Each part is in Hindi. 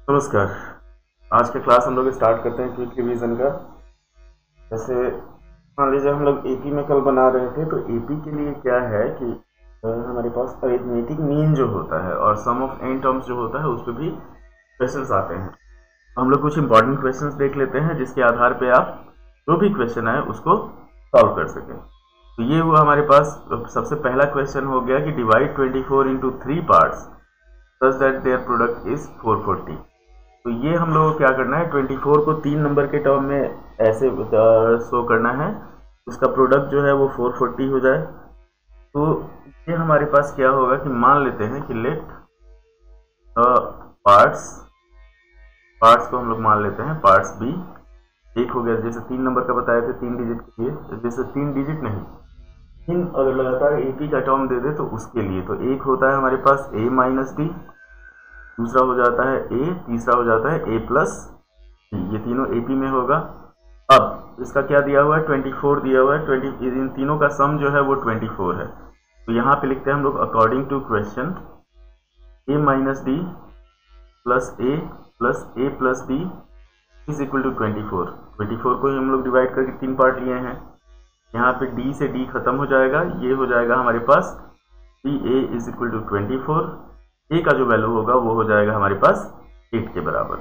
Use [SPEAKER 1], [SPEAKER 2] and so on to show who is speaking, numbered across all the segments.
[SPEAKER 1] नमस्कार। आज के क्लास हम लोग स्टार्ट करते हैं क्विक रिवीजन का। जैसे मान लीजिए हम लोग एपी में कल बना रहे थे, तो एपी के लिए क्या है कि हमारे पास अरिथमेटिक मीन जो होता है और सम ऑफ एन टर्म्स जो होता है उस पर भी क्वेश्चंस आते हैं। हम लोग कुछ इंपॉर्टेंट क्वेश्चंस देख लेते हैं जिसके आधार पे आप जो भी क्वेश्चन है उसको सॉल्व कर सकें। तो ये हुआ हमारे पास सबसे पहला क्वेश्चन हो गया कि divide 24 into 3 parts such that their product is 440। तो ये हम लोगों को क्या करना है, 24 को 3 नंबर के टर्म में ऐसे शो करना है, उसका प्रोडक्ट जो है वो 440 हो जाए। तो ये हमारे पास क्या होगा कि मान लेते हैं कि लेट पार्ट्स को हम लोग मान लेते हैं पार्ट्स बी एक हो गया। जैसे 3 नंबर का बताए थे 3 डिजिट के लिए, जैसे 3 डिजिट नहीं 3 अगर लगातार एपी का टर्म दे दे तो उसके लिए तो एक होता है हमारे पास a माइनस डी, दूसरा हो जाता है a, तीसरा हो जाता है a प्लस डी। ये तीनों एपी में होगा। अब इसका क्या दिया हुआ है, 24 दिया हुआ है। 20 इन तीनों का सम जो है वो 24 है। तो यहाँ पे लिखते हैं हम लोग according to question a minus d plus a plus d is equal to 24। 24 को ही हम लोग डिवाइड करके 3 पार्ट लिए हैं। यहाँ पे d से d खत्म हो जाएगा, ये हो जाएगा हमारे पास a is equal to 24। a का जो वैल्यू होगा वो हो जाएगा हमारे पास 8 के बराबर।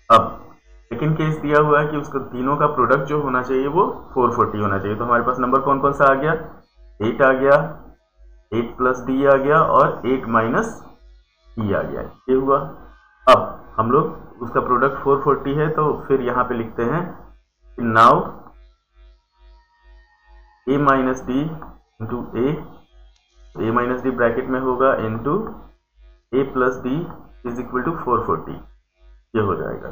[SPEAKER 1] अब सेकेंड केस दिया हुआ है कि उसको तीनों का प्रोडक्ट जो होना चाहिए वो 440 होना चाहिए। तो हमारे पास नंबर कौन कौन सा आ गया, 8 आ गया, 8 प्लस डी आ गया और 8 माइनस डी आ गया। ये हुआ। अब हम लोग उसका प्रोडक्ट 440 है, तो फिर यहाँ पे लिखते हैं now a minus d into a minus d bracket में होगा into a plus d is equal to 440। ये हो जाएगा,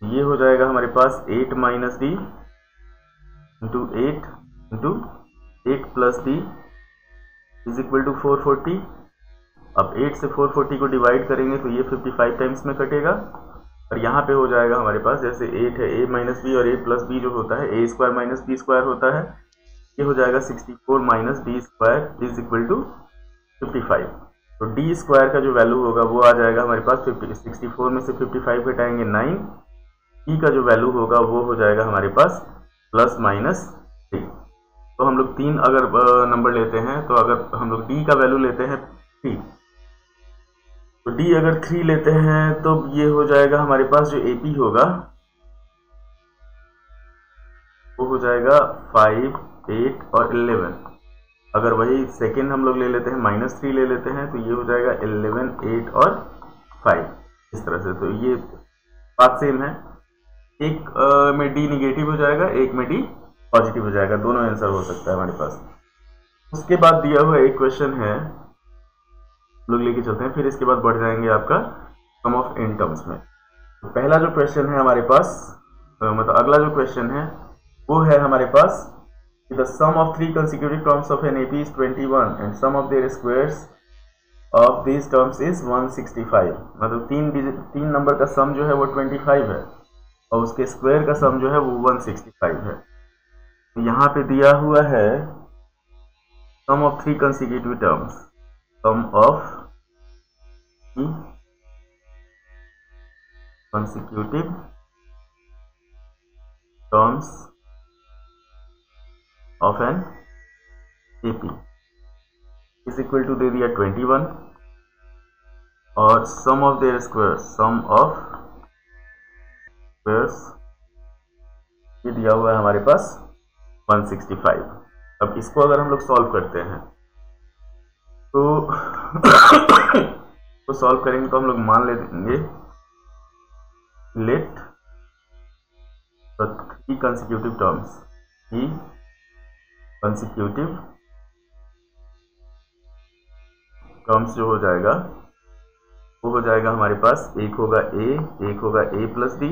[SPEAKER 1] ये हो जाएगा हमारे पास 8 minus d into 8 plus d is equal to 440। अब 8 से 440 को डिवाइड करेंगे तो ये 55 टाइम्स में कटेगा और यहाँ पे हो जाएगा हमारे पास जैसे 8 है a माइनस बी और a प्लस बी जो होता है a square minus b square होता है, ये हो जाएगा 64 minus d square is equal to 55। तो डी स्क्वायर का जो वैल्यू होगा वो आ जाएगा हमारे पास 64 में से 55 घटाएंगे 9, डी का जो वैल्यू होगा वो हो जाएगा हमारे पास प्लस माइनस 3। तो हम लोग 3 अगर नंबर लेते हैं तो अगर हम लोग डी का वैल्यू लेते हैं 3, तो डी अगर 3 लेते हैं तो ये हो जाएगा हमारे पास जो एपी होगा वो हो जाएगा 5, 8 और 11। अगर वही सेकेंड हम लोग ले लेते हैं -3 ले लेते हैं तो ये हो जाएगा 11, 8 और 5 इस तरह से। तो ये बात सेम है, एक में डी निगेटिव हो जाएगा, एक में डी पॉजिटिव हो जाएगा, दोनों आंसर हो सकता है हमारे पास। उसके बाद दिया हुआ एक क्वेश्चन है लोग लेके चलते हैं, फिर इसके बाद बढ़ जाएंगे आपका सम ऑफ एन टर्म्स में। तो पहला जो क्वेश्चन है हमारे पास मतलब अगला जो क्वेश्चन है वो है हमारे पास the sum of 3 consecutive terms of an AP is 21 and sum of their squares of these terms is 165। मतलब 3 नंबर का सम जो है वो 25 है और उसके स्क्वायर का सम जो है वो 165 है। तो यहाँ पे दिया हुआ है sum of 3 consecutive terms, sum of 3 consecutive terms of an AP is equal to दे दिया 21 और sum of their squares, sum of squares ये दिया हुआ है हमारे पास 165। अब इसको अगर हम लोग सॉल्व करते हैं तो सॉल्व करेंगे तो हम लोग मान लेंगे let the 3 consecutive terms, 3 consecutive terms जो हो जाएगा वो हो जाएगा हमारे पास एक होगा a प्लस डी,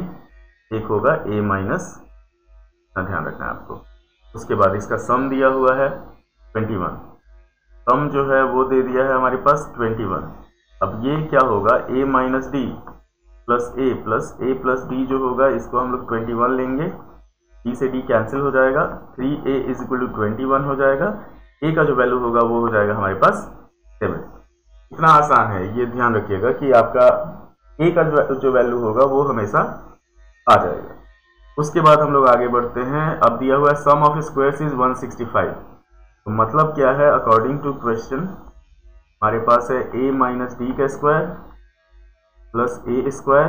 [SPEAKER 1] एक होगा a माइनस, ध्यान रखना है आपको। उसके बाद इसका सम दिया हुआ है 21, सम जो है वो दे दिया है हमारे पास 21। अब ये क्या होगा a minus d plus a plus D जो होगा इसको हम लोग 21 लेंगे, d से d कैंसिल हो जाएगा, 3a इज इक्वल टू 21 हो जाएगा, a का जो वैल्यू होगा वो हो जाएगा हमारे पास 7। इतना आसान है, ये ध्यान रखिएगा कि आपका ए का जो वैल्यू होगा वो हमेशा आ जाएगा। उसके बाद हम लोग आगे बढ़ते हैं। अब दिया हुआ है सम ऑफ स्क्वायर्स इज 165। तो मतलब क्या है, अकॉर्डिंग टू क्वेश्चन हमारे पास है a माइनस डी का स्क्वायर प्लस ए स्क्वायर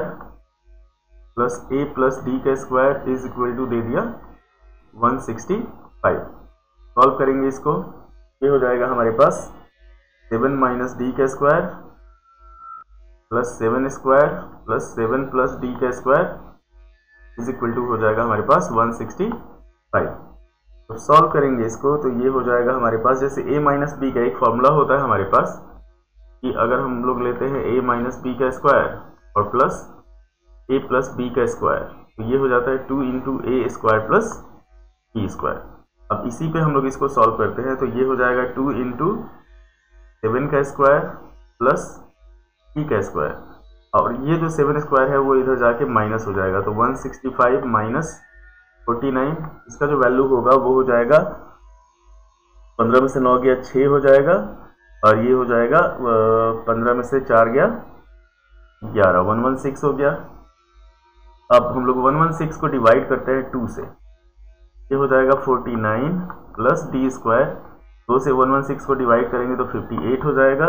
[SPEAKER 1] प्लस ए प्लस डी का स्क्वायर इज इक्वल टू दे दिया 165। सॉल्व करेंगे इसको, ये हो जाएगा हमारे पास 7 माइनस डी का square plus 7 square plus 7 plus D का स्क्वायर इज इक्वल टू हो जाएगा हमारे पास 165। तो सॉल्व करेंगे इसको, तो ये हो जाएगा हमारे पास, जैसे a माइनस बी का एक फॉर्मूला होता है हमारे पास कि अगर हम लोग लेते हैं a माइनस बी का स्क्वायर और प्लस a प्लस बी का स्क्वायर, तो ये हो जाता है 2 इंटू ए स्क्वायर प्लस बी स्क्वायर। अब इसी पे हम लोग इसको सॉल्व करते हैं, तो ये हो जाएगा 2 इंटू 7 का स्क्वायर प्लस बी का स्क्वायर, और ये जो 7 स्क्वायर है वो इधर जाके माइनस हो जाएगा, तो 165 माइनस 49, इसका जो वैल्यू होगा वो हो जाएगा 15 में से 9 गया 6 हो जाएगा, और ये हो जाएगा 15 में से 4 गया 11, 116 हो गया। अब हम लोग 116 को डिवाइड करते हैं 2 से, ये हो जाएगा 49 प्लस डी स्क्वायर, 2 से 116 को डिवाइड करेंगे तो 58 हो जाएगा।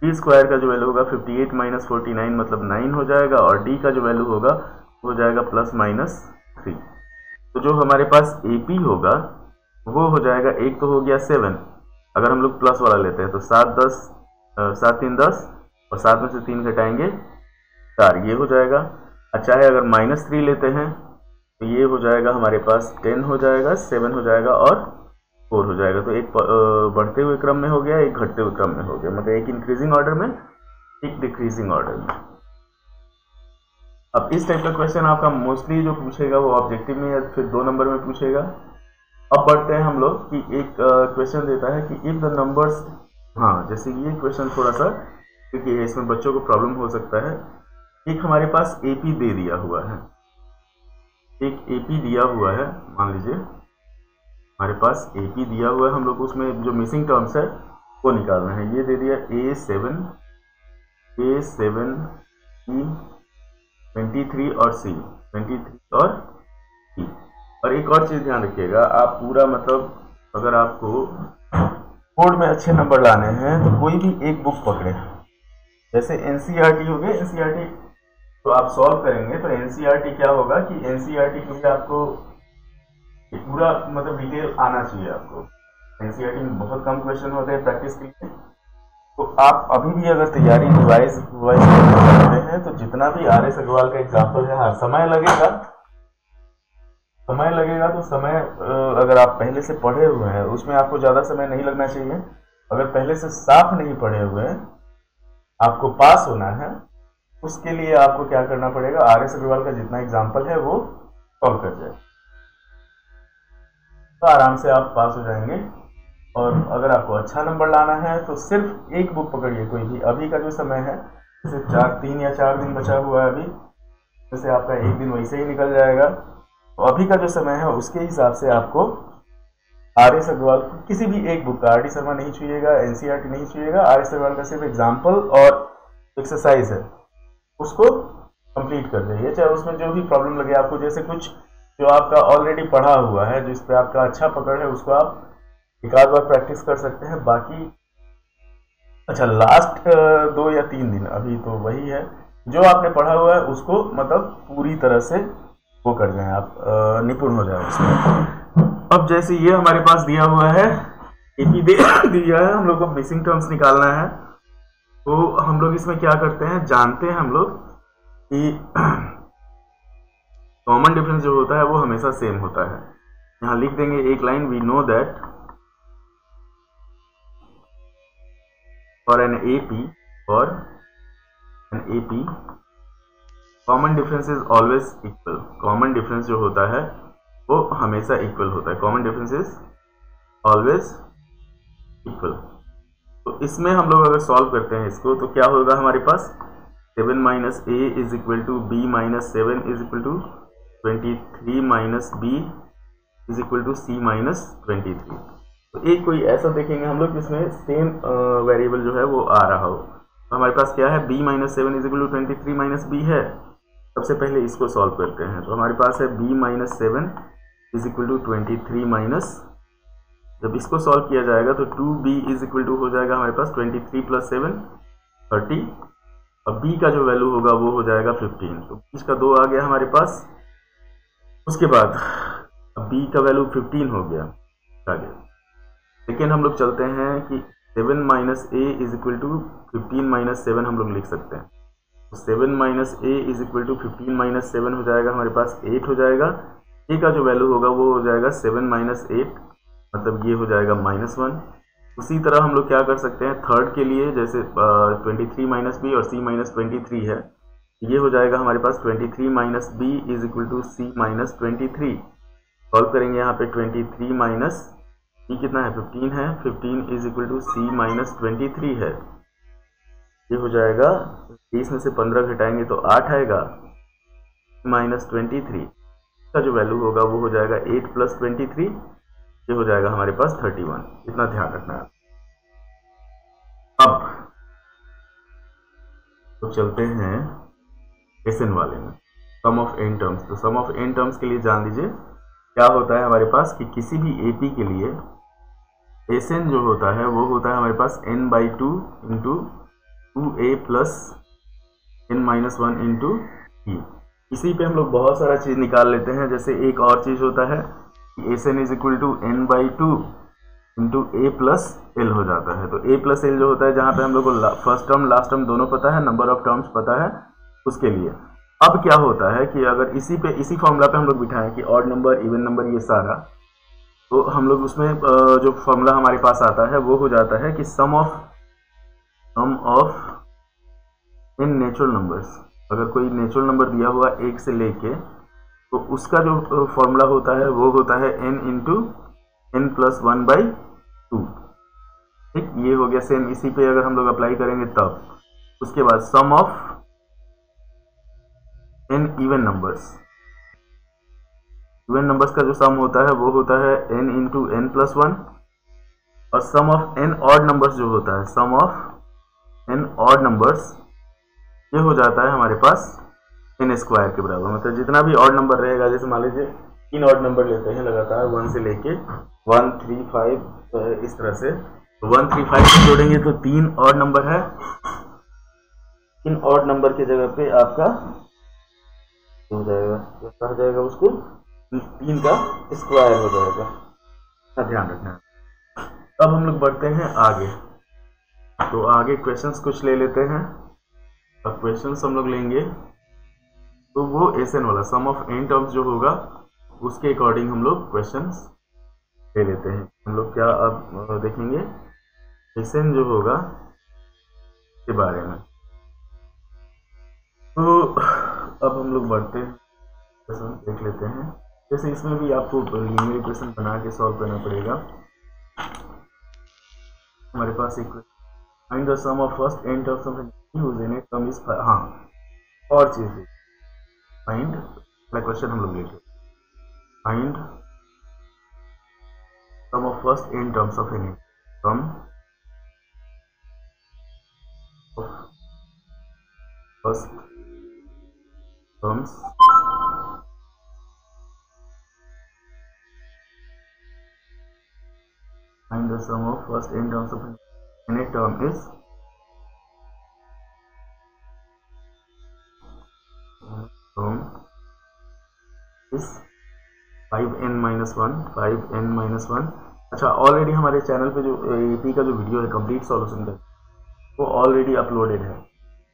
[SPEAKER 1] डी स्क्वायर का जो वैल्यू होगा 58 माइनस 49 मतलब 9 हो जाएगा, और डी का जो वैल्यू होगा हो जाएगा प्लस माइनस 3। तो जो हमारे पास AP होगा वो हो जाएगा, एक तो हो गया 7, अगर हम लोग प्लस वाला लेते हैं तो 7 10 7 3 10, और 7 में से 3 घटाएंगे 4, ये हो जाएगा। अच्छा है, अगर माइनस 3 लेते हैं तो ये हो जाएगा हमारे पास 10 हो जाएगा, 7 हो जाएगा और 4 हो जाएगा। तो एक बढ़ते हुए क्रम में हो गया, एक घटते हुए क्रम में हो गया, मतलब एक इंक्रीजिंग ऑर्डर में एक डिक्रीजिंग ऑर्डर में। अब इस टाइप का क्वेश्चन आपका मोस्टली जो पूछेगा वो ऑब्जेक्टिव में या फिर 2 नंबर में पूछेगा। अब बढ़ते हैं हम लोग कि एक क्वेश्चन देता है कि इफ द नंबर्स, हाँ जैसे ये क्वेश्चन थोड़ा सा क्योंकि इसमें बच्चों को प्रॉब्लम हो सकता है। एक हमारे पास AP दे दिया हुआ है, एक AP दिया हुआ है, मान लीजिए हमारे पास AP दिया हुआ है, हम लोग उसमें जो मिसिंग टर्म्स है वो निकालना है। ये दे दिया A7 E 23 और C 23 और C। और एक और चीज़ ध्यान रखिएगा, आप पूरा मतलब अगर आपको बोर्ड में अच्छे नंबर लाने हैं तो कोई भी एक बुक पकड़े, जैसे NCERT हो गया, NCERT तो आप सॉल्व करेंगे तो NCERT क्या होगा कि NCERT के लिए आपको पूरा मतलब डिटेल आना चाहिए। आपको NCERT में बहुत कम क्वेश्चन होते हैं प्रैक्टिस के लिए, तो आप अभी भी अगर तैयारी रिवाइज करते हैं तो जितना भी RS अग्रवाल का एग्जाम्पल है, हाँ समय लगेगा तो समय अगर आप पहले से पढ़े हुए हैं उसमें आपको ज़्यादा समय नहीं लगना चाहिए। अगर पहले से साफ नहीं पढ़े हुए हैं, आपको पास होना है, उसके लिए आपको क्या करना पड़ेगा, RS अग्रवाल का जितना एग्जाम्पल है वो सॉल्व कर जाए तो आराम से आप पास हो जाएंगे। और अगर आपको अच्छा नंबर लाना है तो सिर्फ एक बुक पकड़िए कोई भी। अभी का जो समय है जैसे 3 या 4 दिन बचा हुआ है अभी, जैसे आपका एक दिन वैसे ही निकल जाएगा, तो अभी का जो समय है उसके हिसाब से आपको RS अग्रवाल किसी भी एक बुक का, RD शर्मा नहीं छूइएगा, NCERT नहीं छूइएगा, RS अग्रवाल का सिर्फ एग्जाम्पल और एक्सरसाइज है उसको कंप्लीट कर दीजिए, चाहे उसमें जो भी प्रॉब्लम लगे आपको। जैसे कुछ जो आपका ऑलरेडी पढ़ा हुआ है जिस पे आपका अच्छा पकड़ है उसको आप एक आध बार प्रैक्टिस कर सकते हैं। बाकी अच्छा लास्ट 2 या 3 दिन अभी तो वही है, जो आपने पढ़ा हुआ है उसको मतलब पूरी तरह से वो कर जाएं, आप निपुण हो जाए उसमें। अब जैसे ये हमारे पास दिया हुआ है AP दिया है, हम लोग को मिसिंग टर्म्स निकालना है, तो हम लोग इसमें क्या करते हैं, जानते हैं हम लोग कि कॉमन डिफरेंस जो होता है वो हमेशा सेम होता है। यहाँ लिख देंगे एक line, we know that for an AP common difference is always equal. Common difference जो होता है वो हमेशा इक्वल होता है, common difference is always equal. तो इसमें हम लोग अगर सॉल्व करते हैं इसको तो क्या होगा हमारे पास, 7 minus A is equal to B minus 7 is equal to 23 minus B is equal to C minus 23। तो एक कोई ऐसा देखेंगे हम लोग जिसमें सेम वेरिएबल जो है वो आ रहा हो, हमारे पास क्या है, b minus 7 is equal to 23 minus b है। सबसे पहले इसको सॉल्व करते हैं। तो हमारे पास है b minus 7 is equal to 23 minus, जब इसको सॉल्व किया जाएगा तो 2b इज इक्वल टू हो जाएगा हमारे पास 23 प्लस 7 30, और b का जो वैल्यू होगा वो हो जाएगा 15। तो बीच का 2 आ गया हमारे पास। उसके बाद अब b का वैल्यू 15 हो गया आगे, लेकिन हम लोग चलते हैं कि 7 minus a is equal to 15 minus 7 हम लोग लिख सकते हैं। तो 7 minus a is equal to 15 minus 7 हो जाएगा हमारे पास 8 हो जाएगा। a का जो वैल्यू होगा वो हो जाएगा 7 माइनस 8, मतलब ये हो जाएगा -1। उसी तरह हम लोग क्या कर सकते हैं थर्ड के लिए, जैसे 23 माइनस बी और c माइनस 23 है, ये हो जाएगा हमारे पास 23 minus b is equal to c minus 23। Solve करेंगे यहाँ पे 23 माइनस सी कितना है 15 है, 15 is equal to c minus 23 है। ये हो जाएगा 30 में से 15 घटाएंगे तो 8 आएगा, माइनस 23 का जो वैल्यू होगा वो हो जाएगा 8 प्लस 23, ये हो जाएगा हमारे पास 31। इतना ध्यान रखना है। अब तो चलते हैं एसएन वाले में, सम ऑफ n टर्म्स। तो सम ऑफ n टर्म्स के लिए जान लीजिए क्या होता है हमारे पास कि किसी भी एपी के लिए एसएन जो होता है वो होता है हमारे पास n/2 into 2a plus n-1 into e। इसी पे हम लोग बहुत सारा चीज़ निकाल लेते हैं। जैसे एक और चीज़ होता है कि S n is equal to n/2 into a plus l हो जाता है। तो a प्लस एल जो होता है, जहाँ पे हम लोग को फर्स्ट टर्म लास्ट टर्म दोनों पता है, नंबर ऑफ टर्म्स पता है, उसके लिए। अब क्या होता है कि अगर इसी फॉर्मूला पे हम लोग बिठाएं कि ऑड नंबर इवन नंबर ये सारा, तो हम लोग उसमें जो फॉर्मूला हमारे पास आता है वो हो जाता है कि sum of in natural numbers. अगर कोई नेचुरल नंबर दिया हुआ 1 से लेके, तो उसका जो फॉर्मूला होता है वो होता है n इंटू n प्लस 1/2। ठीक, ये हो गया। सेम इसी पे अगर हम लोग अप्लाई करेंगे तब उसके बाद sum of n even numbers. Even numbers का जो सम होता है वो होता है n इंटू n प्लस 1, और सम ऑफ n ऑड नंबर्स जो होता है, सम ऑफ n ऑड नंबर्स, ये हो जाता है हमारे पास n स्क्वायर के बराबर। मतलब जितना भी ऑड नंबर रहेगा, जैसे मान लीजिए 3 ऑड नंबर लेते हैं लगातार 1 से लेके 1 3 5 इस तरह से, 1 3 5 जोड़ेंगे तो 3 ऑड नंबर है। 3 ऑड नंबर की जगह पे आपका हो जाएगा, कहा जाएगा उसको 3 का स्क्वायर हो जाएगा। ध्यान रखना है। अब हम लोग बढ़ते हैं आगे। तो आगे क्वेश्चंस कुछ ले लेते हैं। अब क्वेश्चंस हम लोग लेंगे तो वो एसएन वाला सम ऑफ n टर्म्स जो होगा उसके अकॉर्डिंग हम लोग क्वेश्चंस ले लेते हैं। हम लोग क्या अब देखेंगे एसएन जो होगा के बारे में। तो अब हम लोग बढ़ते हैं, क्वेश्चन देख लेते हैं। जैसे इसमें भी आपको लीनियर इक्वेशन बना के सॉल्व करना पड़ेगा। हमारे पास equation find the sum of first n terms of use in it term is, हाँ और चीज फाइंड क्वेश्चन हम लोग लिखे find sum of first n terms of any sum of first terms find the sum of first n terms of any term is term is 5n-1 5n-1। अच्छा, ऑलरेडी हमारे चैनल पे जो एपी का जो वीडियो है कंप्लीट सॉल्यूशन का, वो ऑलरेडी अपलोडेड है।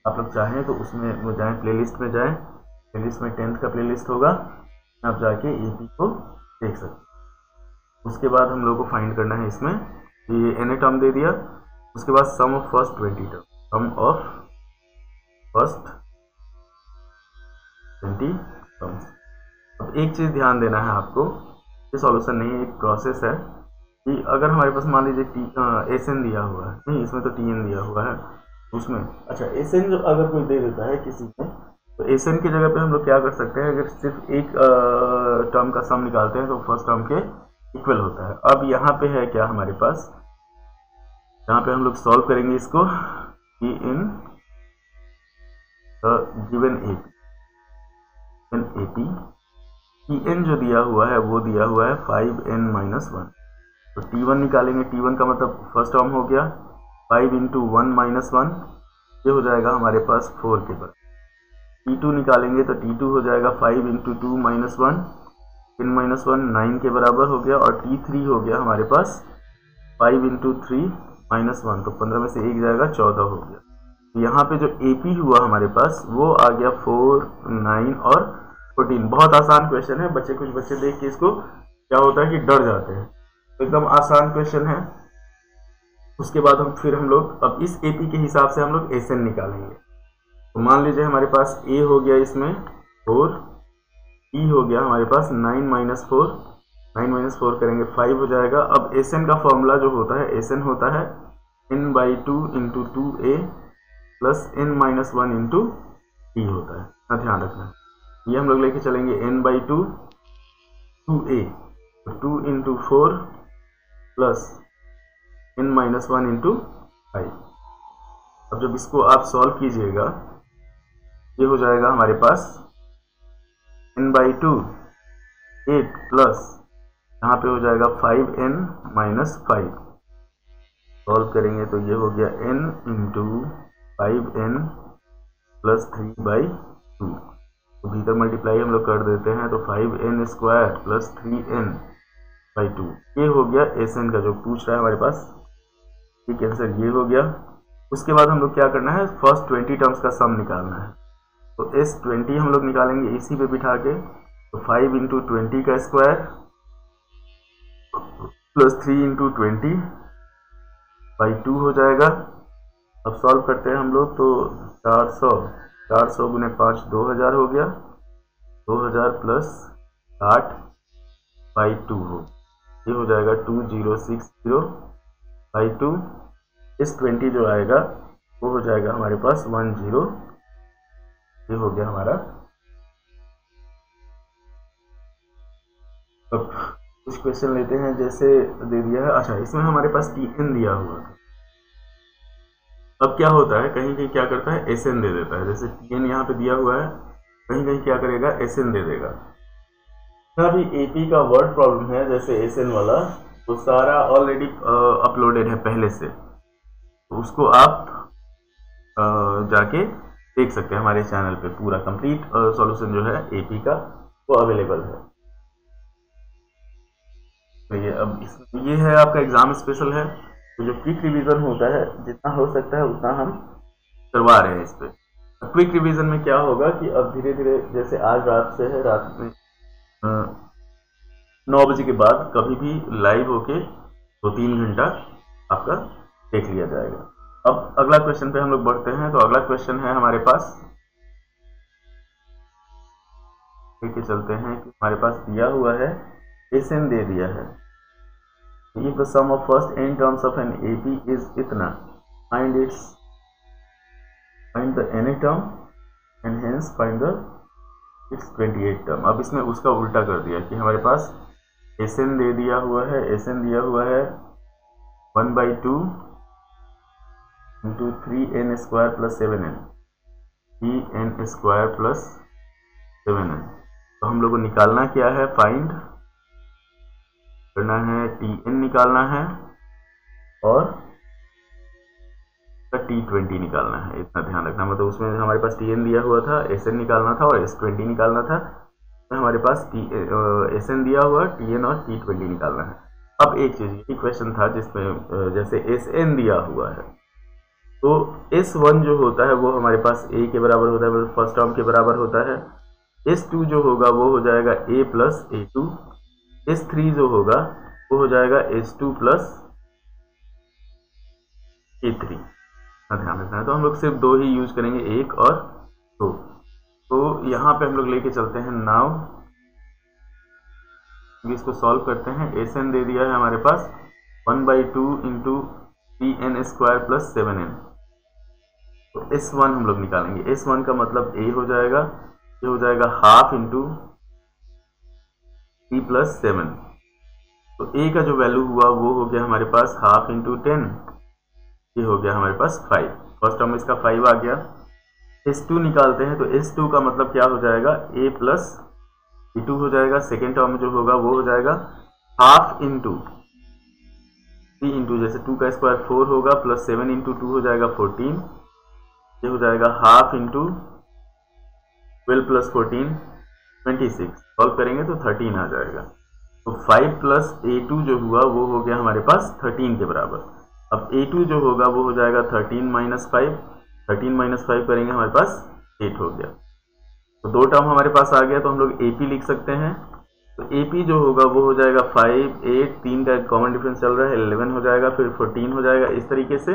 [SPEAKER 1] आप लोग चाहें तो उसमें वो जाएं, प्लेलिस्ट में जाएं, प्लेलिस्ट में 10th का प्लेलिस्ट होगा, आप जाके एपी को देख सकते हैं। उसके बाद हम लोग को फाइंड करना है इसमें ये एन टर्म दे दिया, उसके बाद sum of first 20 term, sum of first 20 terms. अब एक चीज़ ध्यान देना है आपको, ये सॉल्यूशन नहीं है, एक प्रोसेस है कि अगर हमारे पास मान लीजिए एस एन दिया हुआ है, नहीं इसमें तो टी एन दिया हुआ है उसमें। अच्छा, एस एन जो अगर कोई दे देता है किसी में, तो एस एन की जगह पे हम लोग क्या कर सकते हैं, अगर सिर्फ एक टर्म का सम निकालते हैं तो फर्स्ट टर्म के इक्वल होता है। अब यहाँ पे है क्या हमारे पास, यहाँ पे हम लोग सॉल्व करेंगे इसको कि इन गिवन एपी Tn जो दिया हुआ है वो दिया हुआ है 5n-1। तो T1 निकालेंगे, T1 का मतलब फर्स्ट टर्म हो गया 5 इंटू 1-1, ये हो जाएगा हमारे पास 4 के बराबर। T2 निकालेंगे तो T2 हो जाएगा 5 इंटू 2-1, 10-1 9 के बराबर हो गया। और T3 हो गया हमारे पास 5 इंटू 3-1, तो 15 में से 1 जाएगा 14 हो गया। तो यहाँ पे जो AP हुआ हमारे पास वो आ गया 4, 9 और 14। बहुत आसान क्वेश्चन है, कुछ बच्चे देख के इसको क्या होता है कि डर जाते हैं। तो एकदम आसान क्वेश्चन है। उसके बाद हम लोग अब इस AP के हिसाब से हम लोग SN निकालेंगे। तो मान लीजिए हमारे पास A हो गया इसमें 4, E हो गया हमारे पास 9-4, 9-4 करेंगे 5 हो जाएगा। अब SN का फॉर्मूला जो होता है, SN होता है n/2 into 2A plus n-1 into T होता है, ना ध्यान रखना। ये हम लोग लेके चलेंगे n/2 2A, तो 2 इंटू 4 प्लस n-1 इंटू 5। अब जब इसको आप सॉल्व कीजिएगा ये हो जाएगा हमारे पास n/2 8 प्लस यहाँ पे हो जाएगा 5n-5। सॉल्व करेंगे तो ये हो गया n इंटू 5n प्लस 3/2। तो भीतर मल्टीप्लाई हम लोग कर देते हैं, तो 5n² प्लस 3n/2 ये हो गया SN का जो पूछ रहा है हमारे पास। ठीक है सर, ये हो गया। उसके बाद हम लोग क्या करना है, फर्स्ट 20 टर्म्स का सम निकालना है। तो S20 हम लोग निकालेंगे इसी पे बिठा के। तो 5 इंटू 20 का स्क्वायर प्लस 3 इंटू 20/2 हो जाएगा। अब सॉल्व करते हैं हम लोग, तो 400 गुने 5 2000 हो गया, 2000 प्लस 60/2 हो, ये हो जाएगा 2060/2। इस 20 जो आएगा वो हो जाएगा हमारे पास 10, ये हो गया हमारा। अब कुछ क्वेश्चन लेते हैं, जैसे दे दिया है, अच्छा इसमें हमारे पास Tn दिया हुआ है। अब क्या होता है, कहीं कहीं क्या करता है SN दे देता है। जैसे Tn यहाँ पे दिया हुआ है, कहीं कहीं क्या करेगा SN दे देगा। अभी AP का वर्ड प्रॉब्लम है जैसे SN वाला, तो सारा ऑलरेडी अपलोडेड है पहले से, तो उसको आप जाके देख सकते हैं हमारे चैनल पे। पूरा कंप्लीट सॉल्यूशन जो है AP का वो अवेलेबल है। तो ये है आपका एग्जाम स्पेशल है। तो जो क्विक रिवीजन होता है, जितना हो सकता है उतना हम करवा रहे हैं इस पे। क्विक रिवीजन में क्या होगा कि अब धीरे धीरे, जैसे आज रात से है, रात में 9 बजे के बाद कभी भी लाइव होके 2-3 घंटा आपका देख लिया जाएगा। अब अगला क्वेश्चन पे हम लोग बढ़ते हैं। तो अगला क्वेश्चन है हमारे पास, लेके चलते हैं कि हमारे पास दिया हुआ है SN दे दिया है। If the sum of first n terms of an AP is इतना, find the nth term and hence find the its 28th term। अब इसमें उसका उल्टा कर दिया कि हमारे पास SN दे दिया हुआ है, SN दिया हुआ है 1/2 into 3n² plus 7n, 3n² plus 7n। तो हम लोग को निकालना क्या है, फाइंड करना है Tn निकालना है और T20 निकालना है, इतना ध्यान रखना। मतलब उसमें हमारे पास Tn दिया हुआ था, SN निकालना था और S20 निकालना था। तो हमारे पास SN दिया हुआ, Tn और T20 निकालना है। अब एक चीज, ये क्वेश्चन था जिसमें जैसे SN दिया हुआ है, तो S1 जो होता है वो हमारे पास A के बराबर होता है, मतलब फर्स्ट टर्म के बराबर होता है। S2 जो होगा वो हो जाएगा A प्लस A2। S3 जो होगा वो हो जाएगा S2 प्लस A3, ध्यान रखना है। तो हम लोग सिर्फ 2 ही यूज करेंगे, 1 और 2। तो यहाँ पे हम लोग लेके चलते हैं नाउ, इसको सॉल्व करते हैं। SN दे दिया है हमारे पास 1/2 इंटू 3n² प्लस 7n। तो S1 हम लोग निकालेंगे। S1 का मतलब A हो जाएगा, ये हो जाएगा हाफ इंटू 3 प्लस 7। तो A का जो वैल्यू हुआ वो हो गया हमारे पास हाफ इंटू 10, ये हो गया हमारे पास 5। फर्स्ट टर्म इसका 5 आ गया। S2 निकालते हैं तो S2 का मतलब क्या हो जाएगा, a प्लस b2 हो जाएगा। सेकेंड टर्म जो होगा वो हो जाएगा हाफ इंटू 3 इंटू, जैसे 2 का स्क्वायर 4 होगा, प्लस 7 इंटू 2 हो जाएगा 14, ये हो जाएगा हाफ इंटू 12 प्लस 14 26। सॉल्व करेंगे तो 13 आ जाएगा। तो 5 प्लस a2 जो हुआ वो हो गया हमारे पास 13 के बराबर। अब a2 जो होगा वो हो जाएगा 13 माइनस 5, 13 माइनस 5 करेंगे हमारे पास 8 हो गया। तो दो टर्म हमारे पास आ गया, तो हम लोग AP लिख सकते हैं। तो AP जो होगा वो हो जाएगा 5, 8, 3 का कॉमन डिफरेंस चल रहा है, 11 हो जाएगा, फिर 14 हो जाएगा। इस तरीके से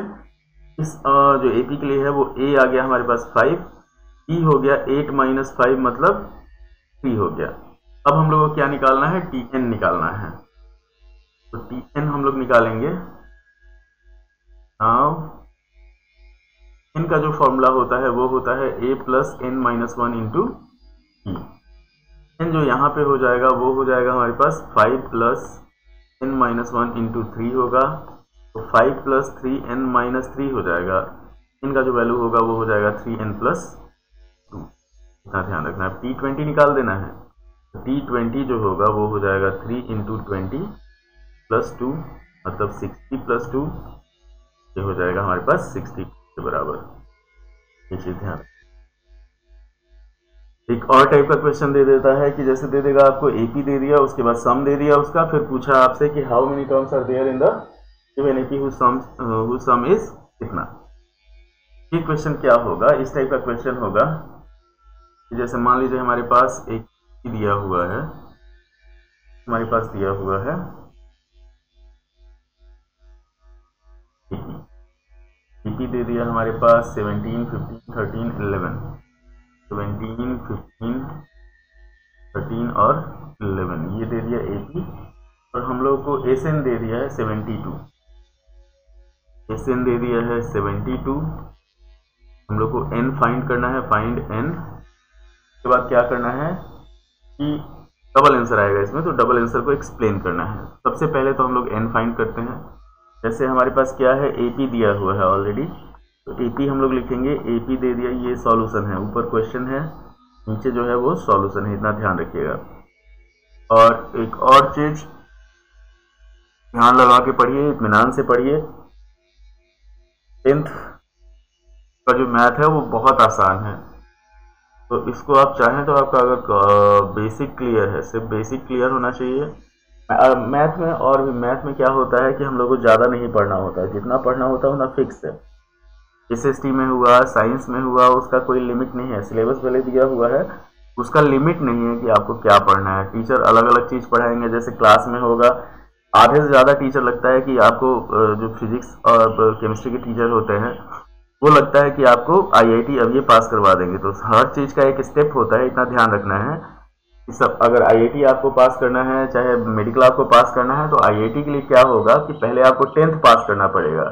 [SPEAKER 1] इस जो AP के लिए है वो A आ गया हमारे पास 5, E हो गया 8 माइनस 5 मतलब 3 हो गया। अब हम लोग को क्या निकालना है, TN निकालना है। तो TN हम लोग निकालेंगे। नाउ n का जो फॉर्मूला होता है वो होता है a plus n minus 1 into E. n जो यहाँ पे हो जाएगा वो हो जाएगा हमारे पास 5 प्लस n माइनस 1 इंटू 3 होगा। तो 5 प्लस 3n माइनस 3 हो जाएगा। n का जो वैल्यू होगा वो हो जाएगा 3n प्लस 2। इतना ध्यान रखना है। T20 निकाल देना है। T20 जो होगा वो हो जाएगा 3 इंटू 20 प्लस 2 मतलब 60 प्लस 2, ये हो जाएगा हमारे पास 60 के बराबर। ये चीज ध्यान। एक और टाइप का क्वेश्चन दे देता है कि जैसे दे देगा आपको AP दे दिया, उसके बाद सम दे दिया उसका, फिर पूछा आपसे कि how many terms are there in the given AP whose sum is कितना। ये क्वेश्चन क्या होगा, इस टाइप का क्वेश्चन होगा कि जैसे मान लीजिए हमारे पास एक दिया हुआ है, हमारे पास दिया हुआ है AP दे दिया हमारे पास 17, 15, 13, 11, 17, 15, 13 और 11 ये दे दिया AP। और हम लोग को SN दे दिया है 72, SN दे दिया है 72। हम लोग को N फाइंड करना है, फाइंड N। उसके बाद क्या करना है कि डबल आंसर आएगा इसमें, तो डबल आंसर को एक्सप्लेन करना है। सबसे पहले तो हम लोग N फाइंड करते हैं। जैसे हमारे पास क्या है, AP दिया हुआ है ऑलरेडी, तो AP हम लोग लिखेंगे। AP दे दिया, ये सॉल्यूशन है, ऊपर क्वेश्चन है, नीचे जो है वो सॉल्यूशन है, इतना ध्यान रखिएगा। और एक और चीज ध्यान लगा के पढ़िए, इत्मीनान से पढ़िए। 10th का जो मैथ है वो बहुत आसान है, तो इसको आप चाहें तो आपका अगर बेसिक क्लियर है, सिर्फ बेसिक क्लियर होना चाहिए मैथ में। और भी मैथ में क्या होता है कि हम लोग को ज़्यादा नहीं पढ़ना होता है, जितना पढ़ना होता है उतना फिक्स है। SST में हुआ, साइंस में हुआ, उसका कोई लिमिट नहीं है। सिलेबस पहले दिया हुआ है, उसका लिमिट नहीं है कि आपको क्या पढ़ना है। टीचर अलग अलग चीज़ पढ़ाएंगे। जैसे क्लास में होगा, आधे से ज़्यादा टीचर लगता है कि आपको जो फिजिक्स और केमिस्ट्री के टीचर होते हैं वो लगता है कि आपको IIT अब ये पास करवा देंगे। तो हर चीज़ का एक स्टेप होता है, इतना ध्यान रखना है कि सब अगर IIT आपको पास करना है, चाहे मेडिकल आपको पास करना है, तो IIT के लिए क्या होगा कि पहले आपको 10th पास करना पड़ेगा,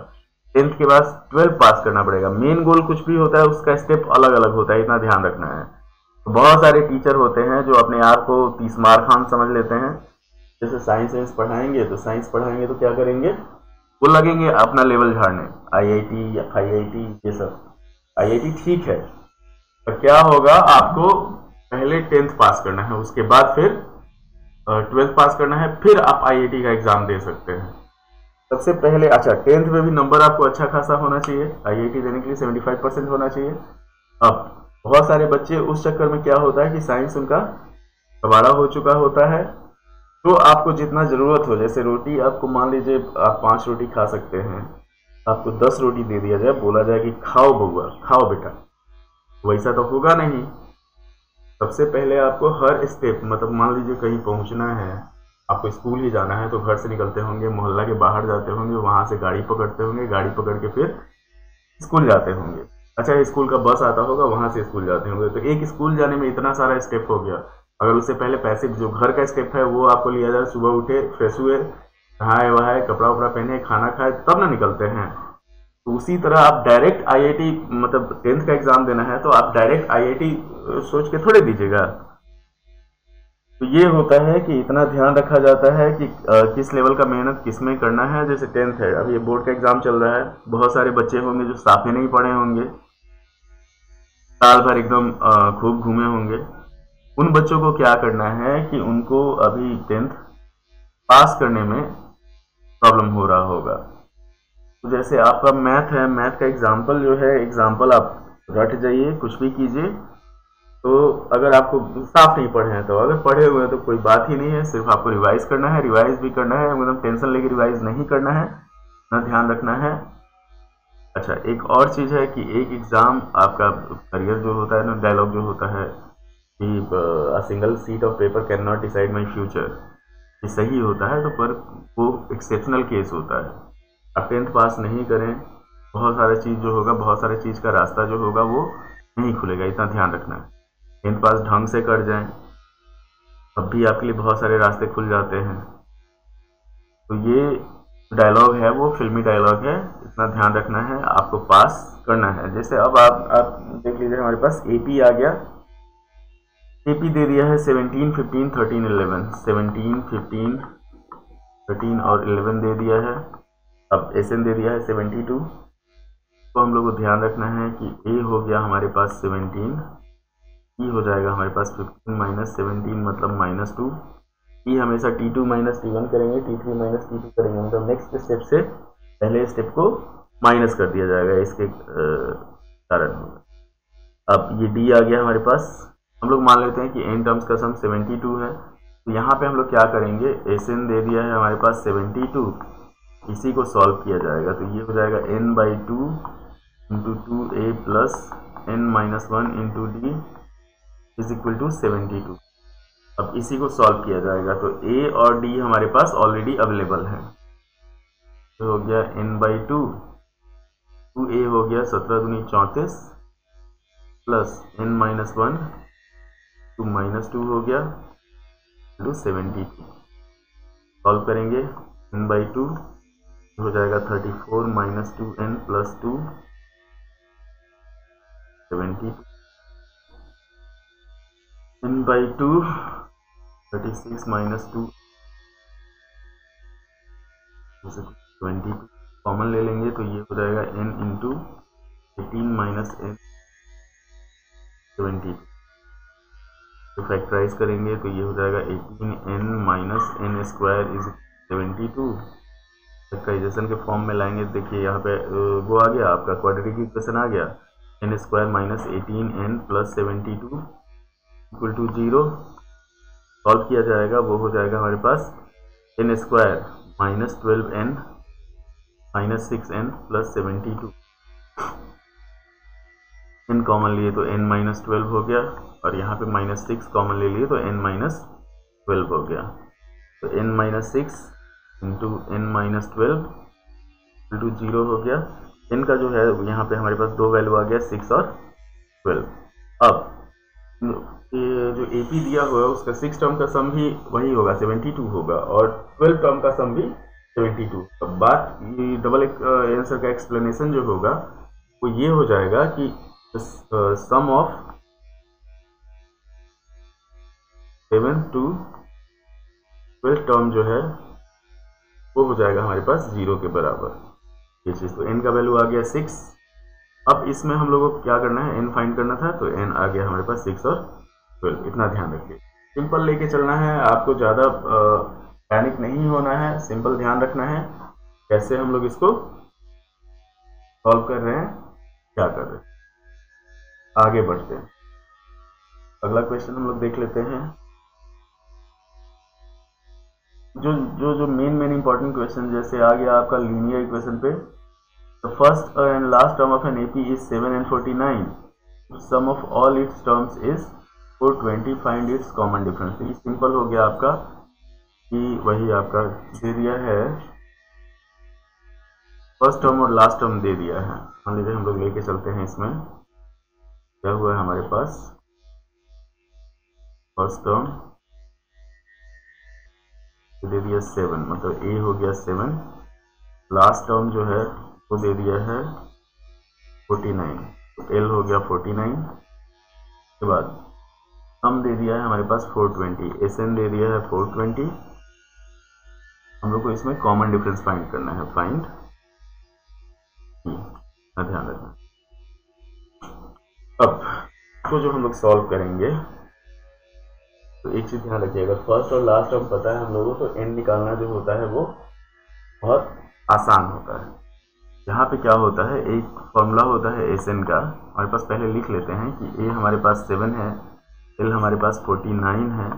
[SPEAKER 1] 10th के बाद 12th पास करना पड़ेगा। मेन गोल कुछ भी होता है उसका स्टेप अलग अलग होता है, इतना ध्यान रखना है। तो बहुत सारे टीचर होते हैं जो अपने आप को 30 मार खान समझ लेते हैं। जैसे साइंस पढ़ाएंगे तो तो क्या करेंगे, वो लगेंगे अपना लेवल झाड़ने, IIT या IIT ये सब। IIT ठीक है, पर क्या होगा, आपको पहले 10th पास करना है, उसके बाद फिर 12th पास करना है, फिर आप IIT का एग्जाम दे सकते हैं। सबसे पहले 10th में भी नंबर आपको अच्छा खासा होना चाहिए, IIT देने के लिए 75% होना चाहिए। अब बहुत सारे बच्चे उस चक्कर में क्या होता है कि साइंस उनका कबाड़ा हो चुका होता है, तो आपको जितना ज़रूरत हो, जैसे रोटी आपको मान लीजिए आप 5 रोटी खा सकते हैं, आपको 10 रोटी दे दिया जाए, बोला जाए कि खाओ बउआ, खाओ बेटा, वैसा तो होगा नहीं। सबसे पहले आपको हर स्टेप, मतलब मान लीजिए कहीं पहुंचना है, आपको स्कूल ही जाना है, तो घर से निकलते होंगे, मोहल्ला के बाहर जाते होंगे, वहां से गाड़ी पकड़ते होंगे, गाड़ी पकड़ के फिर स्कूल जाते होंगे। अच्छा, स्कूल का बस आता होगा, वहां से स्कूल जाते होंगे। तो एक स्कूल जाने में इतना सारा स्टेप हो गया। अगर उससे पहले पैसे जो घर का स्टेप है वो आपको लिया जाए, सुबह उठे, फ्रेश हुए, नहाए वहाए, कपड़ा उपड़ा पहने, खाना खाए, तब ना निकलते हैं। तो उसी तरह आप डायरेक्ट IIT, मतलब 10th का एग्जाम देना है तो आप डायरेक्ट IIT सोच के थोड़े दीजिएगा। तो ये होता है कि इतना ध्यान रखा जाता है कि किस लेवल का मेहनत किस में करना है। जैसे 10th है, अब ये बोर्ड का एग्जाम चल रहा है, बहुत सारे बच्चे होंगे जो साफे नहीं पढ़े होंगे, साल भर एकदम खूब घूमे होंगे, उन बच्चों को क्या करना है कि उनको अभी 10th पास करने में प्रॉब्लम हो रहा होगा। तो जैसे आपका मैथ है, मैथ का एग्जाम्पल जो है, एग्जाम्पल आप रट जाइए, कुछ भी कीजिए। तो अगर आपको साफ नहीं पढ़े हैं, तो अगर पढ़े हुए हैं तो कोई बात ही नहीं है, सिर्फ आपको रिवाइज करना है, रिवाइज भी करना है, मतलब टेंशन लेके रिवाइज नहीं करना है, ना ध्यान रखना है। अच्छा, एक और चीज़ है कि एक एग्ज़ाम आपका करियर जो होता है ना, डायलॉग जो होता है कि a single seat of paper can not decide my future, ये सही होता है, तो पर वो एक्सेप्शनल केस होता है। आप 10th पास नहीं करें, बहुत सारा चीज़ जो होगा, बहुत सारे चीज़ का रास्ता जो होगा वो नहीं खुलेगा, इतना ध्यान रखना है। 10th पास ढंग से कर जाएं, तब भी आपके लिए बहुत सारे रास्ते खुल जाते हैं। तो ये डायलॉग है वो फिल्मी डायलॉग है, इतना ध्यान रखना है, आपको पास करना है। जैसे अब आप देख लीजिए, हमारे पास एपी आ गया, एपी दे दिया है 17, 15, 13, 11, 17, 15, 13 और 11 दे दिया है। अब एसएन दे दिया है 72। तो हम लोग को ध्यान रखना है कि ए हो गया हमारे पास 17, ई हो जाएगा हमारे पास 15 माइनस 17 मतलब -2। ई हमेशा T2 माइनस T1 करेंगे, T3 माइनस T2 करेंगे, मतलब नेक्स्ट स्टेप से पहले स्टेप को माइनस कर दिया जाएगा, इसके कारण। अब ये डी आ गया हमारे पास। हम लोग मान लेते हैं कि n टर्म्स का सम 72 है, तो यहाँ पे हम लोग क्या करेंगे, एस एन दे दिया है हमारे पास 72, इसी को सॉल्व किया जाएगा। तो ये हो जाएगा n/2 into 2a plus n-1 into d is equal to 72। अब इसी को सॉल्व किया जाएगा, तो a और d हमारे पास ऑलरेडी अवेलेबल है। तो हो गया n/2, 2a हो गया 17 दूनी 34 प्लस n-1 तो -2 हो गया टू 72। सॉल्व करेंगे, n/2 हो जाएगा 34 minus 2n plus 2 72, n/2 36 minus 2 22 common ले लेंगे, तो ये हो जाएगा n इंटू 18 माइनस n 72। तो फैक्टराइज करेंगे तो ये हो जाएगा 18n minus n square is 72। Factorization के फॉर्म में लाएंगे, देखिए यहाँ पे वो आ गया आपका क्वाड्रेटिक इक्वेशन आ गया, n square minus 18n plus 72 equal to 0। Solve किया जाएगा, वो हो जाएगा हमारे पास n square minus 12n minus 6n plus 72। n common लिए तो n माइनस 12 हो गया, और यहाँ पे -6 कॉमन ले लिए तो n माइनस 12 हो गया। तो n minus 6 into n minus 12 into 0 हो गया। n का जो है यहाँ पे हमारे पास दो वैल्यू आ गया, 6 और 12। अब ये जो AP दिया हुआ है उसका 6 टर्म का सम भी वही होगा, 72 होगा, और 12 टर्म का सम भी 72। अब बात ये डबल आंसर का एक्सप्लेनेशन जो होगा वो ये हो जाएगा कि सम ऑफ 7 to 12 टर्म जो है वो हो जाएगा हमारे पास 0 के बराबर, ये चीज़। तो n का वैल्यू आ गया 6। अब इसमें हम लोगों को क्या करना है, n फाइंड करना था, तो n आ गया हमारे पास 6 और 12, इतना ध्यान रखिए। सिंपल लेके चलना है आपको, ज़्यादा पैनिक नहीं होना है, सिंपल ध्यान रखना है कैसे हम लोग इसको सॉल्व कर रहे हैं, क्या कर रहे हैं। आगे बढ़ते हैं, अगला क्वेश्चन हम लोग देख लेते हैं। जो मेन इंपॉर्टेंट क्वेश्चन, जैसे आ गया आपका लीनियर इक्वेशन पे, the first and last term of an AP is 7 and 49, sum of all its terms is 420, find its common difference. तो ये सिंपल हो गया आपका कि वही आपका दे दिया है, फर्स्ट टर्म और लास्ट टर्म दे दिया है। मान लीजिए हम लोग लेके चलते हैं, इसमें क्या हुआ है हमारे पास, फर्स्ट टर्म दे दिया 7, मतलब a हो गया 7, लास्ट टर्म जो है वो दे दिया है 49, तो l हो गया 49 के बाद सम दे दिया है हमारे पास 420, Sn दे दिया है 420। हम लोग को इसमें कॉमन डिफरेंस फाइंड करना है, फाइंड ध्यान रखना। अब इसको जो हम लोग सॉल्व करेंगे तो एक चीज़ ध्यान रखिएगा, फर्स्ट और लास्ट टर्म पता है हम लोगों को, एन निकालना जो होता है वो बहुत आसान होता है। यहाँ पे क्या होता है, एक फॉर्मूला होता है एस एन का, हमारे पास पहले लिख लेते हैं कि ए हमारे पास 7 है, एल हमारे पास 49 है।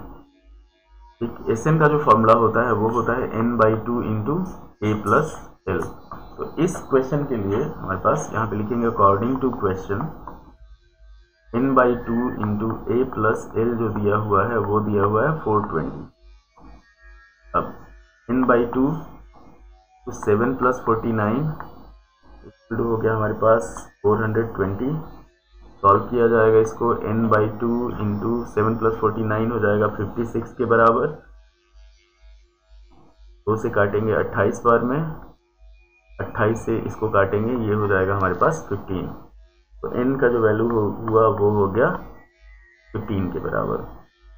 [SPEAKER 1] ठीक, एस एन का जो फॉर्मूला होता है वो होता है n/2 into a plus L. तो इस क्वेश्चन के लिए हमारे पास यहाँ पे लिखेंगे according to question n/2 into a plus l जो दिया हुआ है वो दिया हुआ है 420। अब n/2 तो 7 प्लस 49 हो गया हमारे पास 420। सॉल्व किया जाएगा इसको, n/2 इंटू 7 प्लस 49 हो जाएगा 56 के बराबर। 2 से काटेंगे 28 बार में, 28 से इसको काटेंगे, ये हो जाएगा हमारे पास 15। तो n का जो वैल्यू हुआ वो हो गया 15 के बराबर।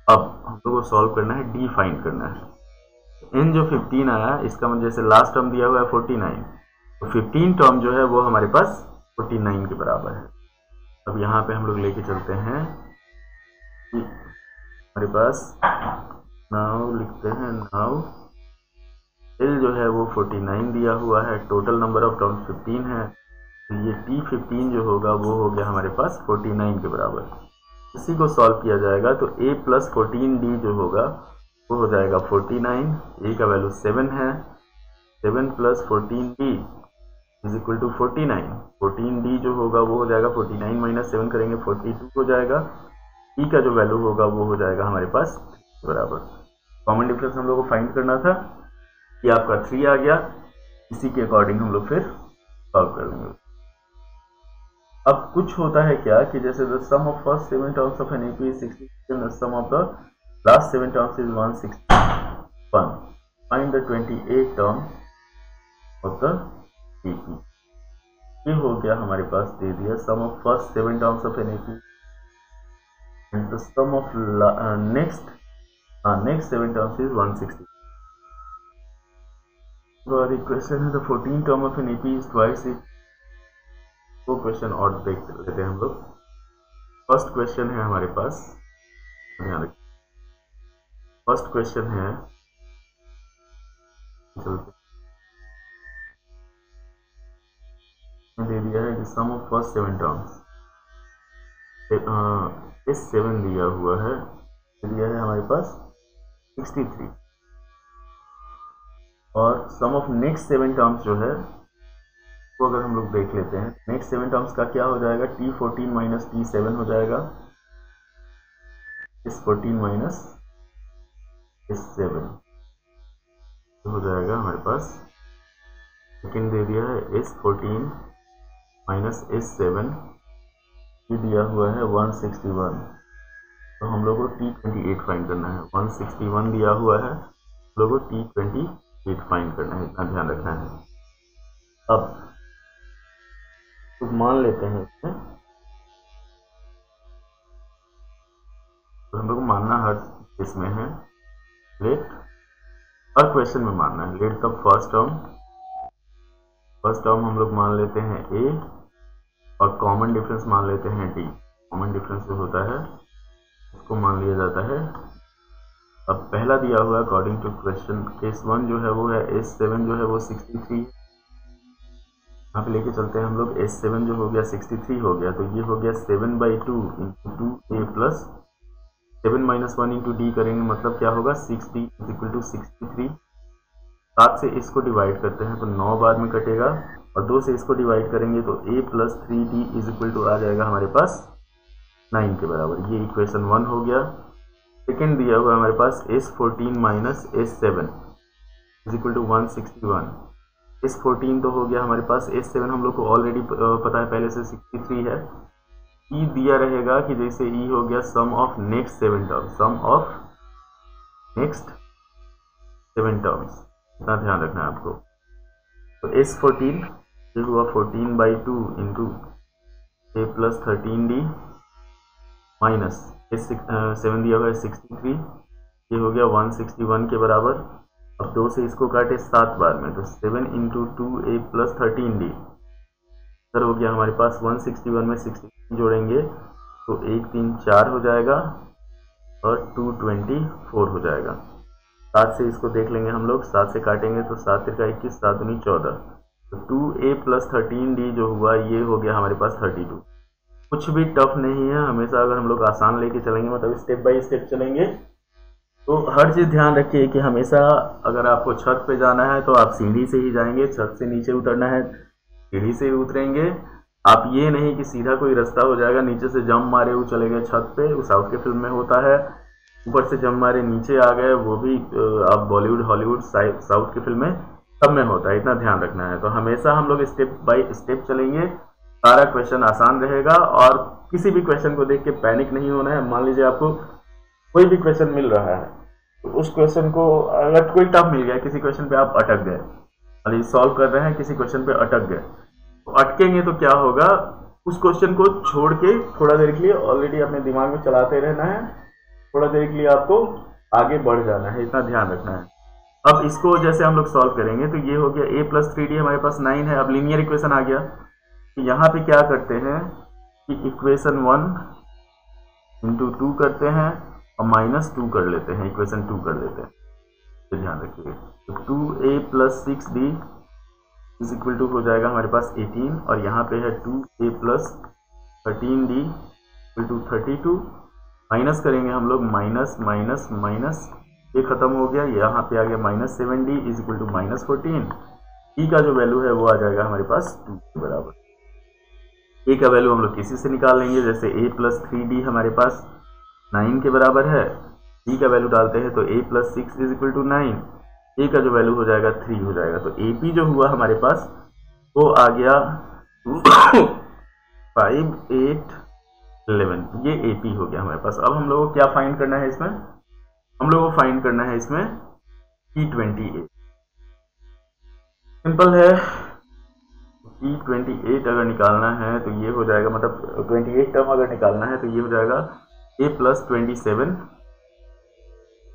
[SPEAKER 1] अब हम लोग को सॉल्व करना है, डी फाइंड करना है। n जो 15 आया, इसका मतलब जैसे लास्ट टर्म दिया हुआ है 49, तो 15 टर्म जो है वो हमारे पास 49 के बराबर है। अब यहाँ पे हम लोग लेके चलते हैं कि हमारे पास नाउ लिखते हैं, नाउ l जो है वो 49 दिया हुआ है, टोटल नंबर ऑफ टर्म्स 15 है, तो ये t15 जो होगा वो हो गया हमारे पास 49 के बराबर। इसी को सॉल्व किया जाएगा तो a प्लस 14d जो होगा वो हो जाएगा 49, a का वैल्यू 7 है, 7 plus 14d is equal to 49। 14d जो होगा वो हो जाएगा 49 माइनस 7 करेंगे 42 हो जाएगा। e का जो वैल्यू होगा वो हो जाएगा हमारे पास बराबर। कॉमन डिफरेंस हम लोग को फाइंड करना था, कि आपका 3 आ गया, इसी के अकॉर्डिंग हम लोग फिर सॉल्व कर लेंगे। अब कुछ होता है क्या कि जैसे the sum of first 7 terms of an AP is 60 and the sum of the last 7 terms is 161। Find the 28 term of the AP. ये हो गया हमारे पास, दे दिया sum of first 7 terms of an AP and the sum of next 7 terms is 160। और इक्वेशन है the 14 term of an AP is twice it. दो क्वेश्चन और देख लेते हैं हम लोग। फर्स्ट क्वेश्चन है हमारे पास, ध्यान रखिए, फर्स्ट क्वेश्चन है, दे दिया है कि सम ऑफ फर्स्ट 7 टर्म्स, इस 7 दिया हुआ है, दिया है हमारे पास 63, और सम ऑफ नेक्स्ट 7 टर्म्स जो है तो अगर हम लोग देख लेते हैं, नेक्स्ट 7 टर्म्स का क्या हो जाएगा, t14 माइनस t7 हो जाएगा, इस 14 माइनस इस 7 हो जाएगा हमारे पास। सेकेंड दे दिया है इस 14 माइनस इस 7, ये दिया हुआ है 161, तो हम लोग को t28 फाइंड करना है। 161 दिया हुआ है, हम लोग को t28 फाइंड करना है, इतना ध्यान रखना है। अब तो मान लेते हैं इसमें, तो हम लोग को मानना हर इसमें है, लेट हर क्वेश्चन में मानना है, लेट का फर्स्ट टर्म हम लोग मान लेते हैं a और कॉमन डिफरेंस मान लेते हैं d। कॉमन डिफरेंस जो होता है उसको मान लिया जाता है। अब पहला दिया हुआ है अकॉर्डिंग टू क्वेश्चन, केस 1 जो है वो है s7 जो है वो 63, यहाँ पे लेके चलते हैं हम लोग। s7 जो हो गया 63 हो गया, तो ये हो गया 7/2 into 2a plus 7 minus 1 into D करेंगे, मतलब क्या होगा 6d इज इक्वल टू 63। 7 से इसको डिवाइड करते हैं तो 9 बार में कटेगा, और 2 से इसको डिवाइड करेंगे तो a plus 3d is equal to आ जाएगा हमारे पास 9 के बराबर। ये इक्वेशन 1 हो गया। सेकेंड दिया हुआ हमारे पास s14 minus s7 is equal to 161। इस 14 तो हो गया हमारे पास, s7 हम लोग को ऑलरेडी पता है पहले से 63 है। e दिया रहेगा कि जैसे e हो गया sum of next 7 terms, sum of next 7 terms, इतना ध्यान रखना है आपको। तो s14 ये हुआ 14/2 into a plus 13d minus s7 दिया हुआ है 63, ये हो गया 161 के बराबर। अब 2 से इसको काटे 7 बार में, तो 7 into 2a plus 13d, sir हो गया हमारे पास 161 में 63 जोड़ेंगे तो 1 3 4 हो जाएगा और 224 हो जाएगा। 7 से इसको देख लेंगे हम लोग, 7 से काटेंगे तो 7 तिरका 21, 7 दूनी 14, तो 2a + 13d जो हुआ ये हो गया हमारे पास 32। कुछ भी टफ नहीं है, हमेशा अगर हम लोग आसान लेके चलेंगे, मतलब स्टेप बाय स्टेप चलेंगे, तो हर चीज़ ध्यान रखिए कि हमेशा अगर आपको छत पे जाना है तो आप सीढ़ी से ही जाएंगे, छत से नीचे उतरना है सीढ़ी से ही उतरेंगे। आप ये नहीं कि सीधा कोई रास्ता हो जाएगा, नीचे से जंप मारे वो चले गए छत पे, वो साउथ के फिल्म में होता है, ऊपर से जंप मारे नीचे आ गए, वो भी आप बॉलीवुड हॉलीवुड साउथ की फिल्म में सब में होता है, इतना ध्यान रखना है। तो हमेशा हम लोग स्टेप बाय स्टेप चलेंगे, सारा क्वेश्चन आसान रहेगा, और किसी भी क्वेश्चन को देख के पैनिक नहीं होना है। मान लीजिए आपको कोई भी क्वेश्चन मिल रहा है, तो उस क्वेश्चन को अगर कोई टफ मिल गया, किसी क्वेश्चन पे आप अटक गए, अभी सॉल्व कर रहे हैं, किसी क्वेश्चन पे अटक गए, तो अटकेंगे तो क्या होगा, उस क्वेश्चन को छोड़ के थोड़ा देर के लिए ऑलरेडी अपने दिमाग में चलाते रहना है, थोड़ा देर के लिए आपको आगे बढ़ जाना है, इतना ध्यान रखना है। अब इसको जैसे हम लोग सॉल्व करेंगे तो ये हो गया a + 3d हमारे पास 9 है। अब लीनियर इक्वेशन आ गया, तो यहाँ पे क्या करते हैं कि इक्वेशन 1 × 2 करते हैं और -2 कर लेते हैं, इक्वेशन 2 कर लेते हैं, तो ध्यान रखिए। तो 2a + 6d = हो जाएगा हमारे पास 18, और यहाँ पे है 2a + 13d = 32, माइनस करेंगे हम लोग, माइनस माइनस माइनस, ये खत्म हो गया, यहाँ पे आ गया -7d = -14। e का जो वैल्यू है वो आ जाएगा हमारे पास 2 के बराबर। e का वैल्यू हम लोग किसी से निकाल लेंगे, जैसे a + 3d हमारे पास 9 के बराबर है, e का वैल्यू डालते हैं तो a + 6 = 9, a का जो वैल्यू हो जाएगा 3 हो जाएगा। तो AP जो हुआ हमारे पास वो आ गया 5 8 11, ये AP हो गया हमारे पास। अब हम लोगों को क्या फाइंड करना है इसमें, हम लोगों को फाइंड करना है इसमें T28। सिंपल है, T28 अगर निकालना है तो ये हो जाएगा, मतलब 28 टर्म अगर निकालना है तो ये हो जाएगा a + 27,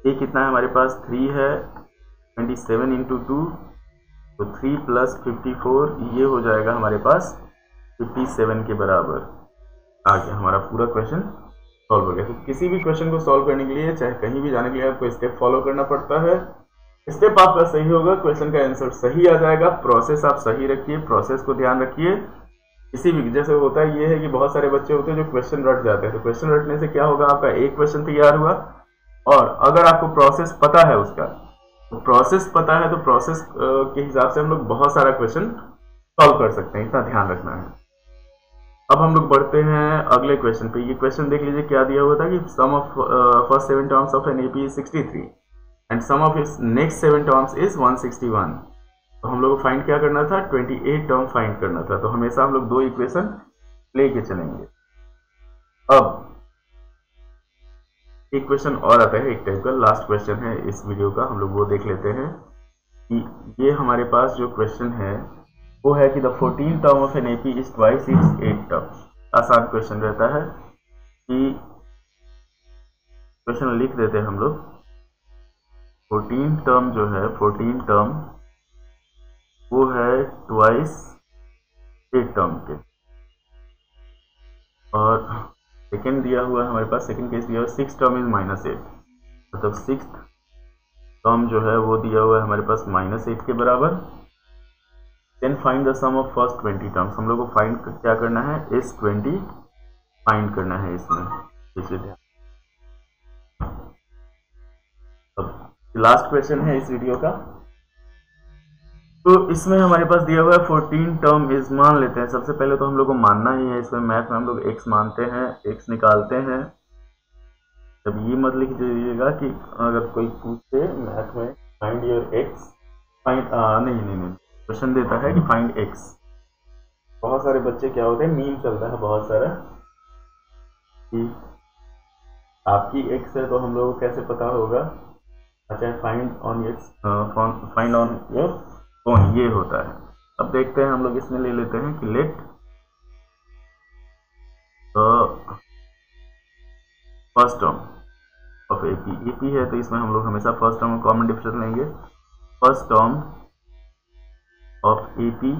[SPEAKER 1] a कितना है हमारे पास 3 है, 27 × 2 तो 3 + 54, ये हो जाएगा हमारे पास 57 के बराबर। आ गया हमारा पूरा क्वेश्चन सॉल्व हो गया। तो किसी भी क्वेश्चन को सॉल्व करने के लिए, चाहे कहीं भी जाने के लिए, आपको स्टेप फॉलो करना पड़ता है। स्टेप आपका सही होगा, क्वेश्चन का आंसर सही आ जाएगा। प्रोसेस आप सही रखिए, प्रोसेस को ध्यान रखिए। किसी भी जैसे होता है ये है कि बहुत सारे बच्चे होते हैं जो क्वेश्चन रट जाते हैं, तो क्वेश्चन रटने से क्या होगा, आपका एक क्वेश्चन तैयार हुआ, और अगर आपको प्रोसेस पता है उसका, तो प्रोसेस पता है तो प्रोसेस के हिसाब से हम लोग बहुत सारा क्वेश्चन सॉल्व कर सकते हैं, इतना ध्यान रखना है। अब हम लोग बढ़ते हैं अगले क्वेश्चन पे। ये क्वेश्चन देख लीजिए क्या दिया हुआ था कि sum of first 7 terms of an AP is 63 and sum of its next 7 terms is 161। तो हम लोग को फाइंड क्या करना था, 28 टर्म फाइंड करना था। तो हमेशा हम लोग 2 इक्वेशन लेके चलेंगे। अब एक क्वेश्चन और आता है एक टाइप का, लास्ट क्वेश्चन है इस वीडियो का, हम लोग वो देख लेते हैं कि ये हमारे पास जो क्वेश्चन है वो है कि the 14 term of an AP is twice its 8 term. आसान क्वेश्चन रहता है कि क्वेश्चन लिख देते हैं हम लोग, 14 टर्म जो है, 14 टर्म वो है ट्वाइस 8 टर्म के, और सेकेंड दिया हुआ है हमारे पास, सेकेंड केस दिया हुआ 6 टर्म इज -8, मतलब 6th टर्म जो है वो दिया हुआ है हमारे पास -8 के बराबर। Then find the sum of first 20 terms. हम लोग को फाइंड क्या करना है, S20 फाइंड करना है इसमें, इसलिए अब लास्ट क्वेश्चन है इस वीडियो का। तो इसमें हमारे पास दिया हुआ है 14 टर्म इज, मान लेते हैं सबसे पहले तो हम लोग को मानना ही है, इसमें मैथ में हम लोग x मानते हैं, x निकालते हैं। तब ये मत लिख दीजिएगा कि अगर कोई पूछे मैथ में फाइंड योर x, फाइंड नहीं क्वेश्चन देता है कि फाइंड x। बहुत सारे बच्चे क्या होते हैं, मीम चलता है बहुत सारा कि आपकी x है तो हम लोग को कैसे पता होगा, अच्छा find on x, find on your phone, ये होता है। अब देखते हैं हम लोग इसमें ले लेते हैं कि let first term of AP है, तो इसमें हम लोग हमेशा फर्स्ट टर्म कॉमन डिफरेंस लेंगे। फर्स्ट टर्म ऑफ AP,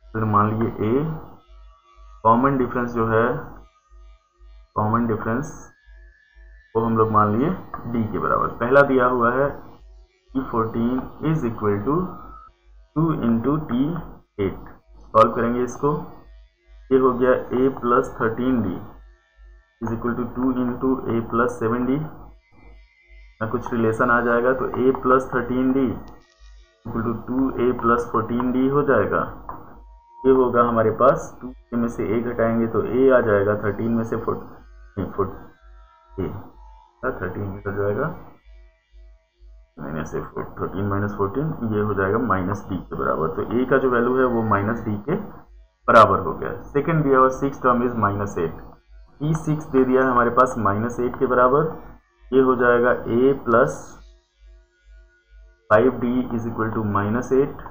[SPEAKER 1] फिर मान लीजिए A, कॉमन डिफरेंस जो है कॉमन डिफरेंस को हम लोग मान लिए डी के बराबर। पहला दिया हुआ है T14 is equal to 2 into T8। Solve करेंगे इसको, ये हो गया a plus 13d is equal to 2 into a plus 7d। कुछ रिलेशन आ जाएगा तो a plus 13d equal to 2a plus 14d हो जाएगा। ये होगा हमारे पास 2 में से a घटाएंगे तो a आ जाएगा, 13 में से 13 हो जाएगा माइनस 13 माइनस 14, ये हो जाएगा माइनस डी के बराबर। तो a का जो वैल्यू है वो माइनस डी के बराबर हो गया। सेकेंड दिया हुआ 6 टर्म इज माइनस 8, T6 दे दिया है हमारे पास माइनस 8 के बराबर। ये हो जाएगा a plus 5d is equal to minus 8।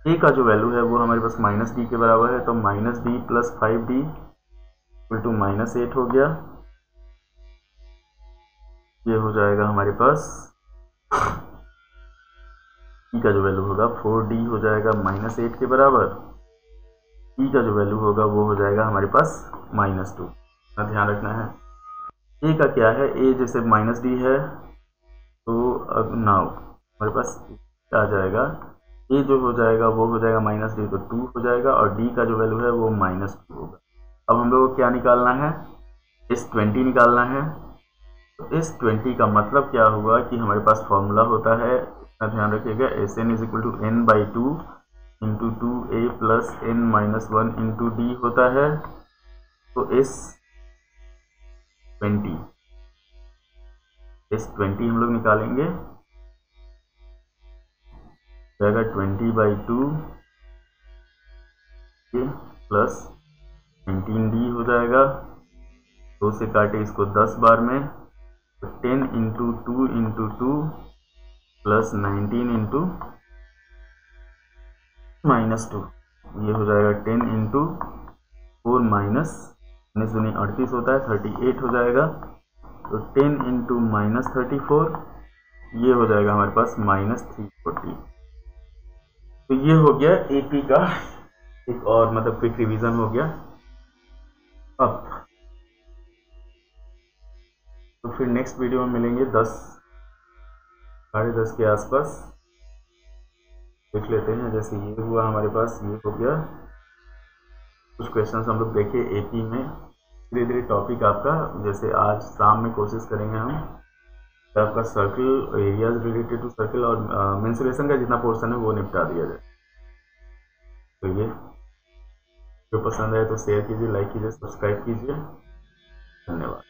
[SPEAKER 1] a का जो वैल्यू है वो हमारे पास माइनस डी के बराबर है, तो minus d plus 5d equal to minus 8 हो गया। ये हो जाएगा हमारे पास e का जो वैल्यू होगा 4d हो जाएगा माइनस 8 के बराबर। e का जो वैल्यू होगा वो हो जाएगा हमारे पास माइनस 2। ध्यान रखना है a का क्या है, a जैसे माइनस डी है तो अब नाउ हमारे पास आ जाएगा a जो हो जाएगा वो हो जाएगा माइनस डी, तो 2 हो जाएगा, और d का जो वैल्यू है वो माइनस 2 होगा। अब हम लोग को क्या निकालना है, S20 निकालना है। तो S20 का मतलब क्या हुआ कि हमारे पास फॉर्मूला होता है, ध्यान रखिएगा, Sn is equal to n by 2 into 2a plus n minus 1 into d होता है। तो S20 हम लोग निकालेंगे, जाएगा 20 बाई 2 प्लस 19d हो जाएगा। 2 से काटे इसको 10 बार में, तो 10 into 2 into 2 plus 19 into minus 2, ये हो जाएगा 10 इंटू 4 माइनस 38 होता है, 38 हो जाएगा। तो 10 इंटू माइनस 34, ये हो जाएगा हमारे पास माइनस 340। तो ये हो गया एपी का एक और मतलब क्विक रिवीजन हो गया। अब तो फिर नेक्स्ट वीडियो में मिलेंगे 10 साढ़े 10 के आसपास। देख लेते हैं, जैसे ये हुआ हमारे पास, ये हो गया कुछ क्वेश्चंस हम लोग देखे एपी में। धीरे धीरे टॉपिक आपका, जैसे आज शाम में कोशिश करेंगे हम आपका circle areas related to circle और मेंसुरेशन का जितना पोर्शन है वो निपटा दिया जाए। तो ये जो पसंद आए तो शेयर कीजिए, लाइक कीजिए, सब्सक्राइब कीजिए। धन्यवाद।